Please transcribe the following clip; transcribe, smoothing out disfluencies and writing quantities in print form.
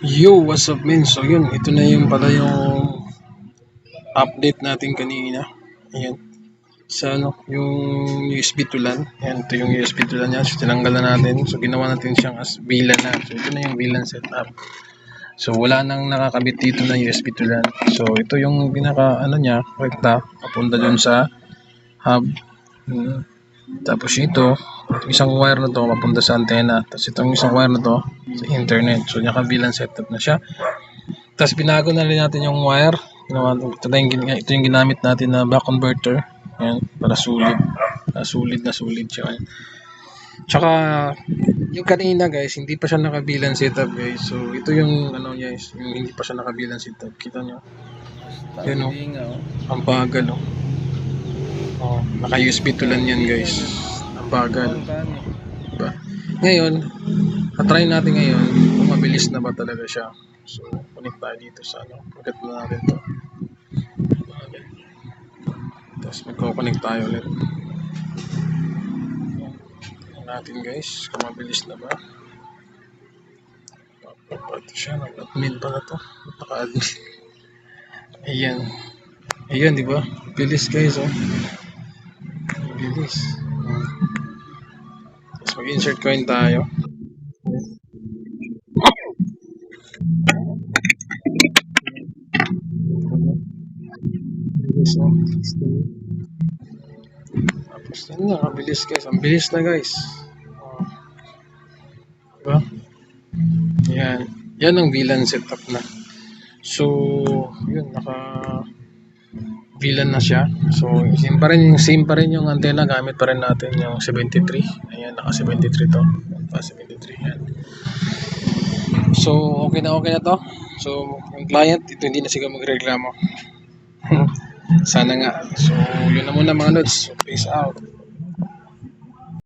Yo, what's up men? So yun, ito na yung pala yung update natin kanina. Ayan. Sa ano, yung USB to LAN. Ayan, ito yung USB to LAN niya. So tinanggal na natin. So ginawa natin siyang as VLAN na. So ito na yung VLAN setup. So wala nang nakakabit dito na USB to LAN. So ito yung pinaka ano niya, rekta, papunta dun sa hub. Tapos ito, isang wire na to papunta sa antena. Tapos itong isang wire na to sa internet. So naka-VLAN setup na siya. Tapos binago na rin natin yung wire. Ito yung ginamit natin na back converter. Ayan, para sulit. Sulit siya. Tsaka yung kanina guys, hindi pa siya naka-VLAN setup guys. So ito yung ano niya guys, yung hindi pa siya naka-VLAN setup. Kita nyo? Yan o. Ang bagal o. Oh, naka-USB to LAN yan guys. Ang bagal. Diba? Ngayon, try natin ngayon kung mabilis na ba talaga siya. So, connect tayo dito sa ano. Pagkat na natin to. Tapos magkoconnect tayo ulit. Tingnan natin guys kung mabilis na ba. Ito siya. Nag-admin pala to. Naka-admin. Ayan. Ayan, di ba? Bilis guys, oh. Bilis. Tapos mag-insert coin tayo. Bilis, oh. Tapos yun na, mabilis guys. Ang bilis na guys. Oh. Diba? Ayan. Yan ang VLAN setup na. So, yun, VLAN na siya. So, same pa rin yung antenna. Gamit pa rin natin yung 73. Ayan, naka 73 to. Naka 73 yan. So, okay na to. So, yung client, ito hindi na siguro magreklamo. Sana nga. So, yun na muna mga lods. So, peace out.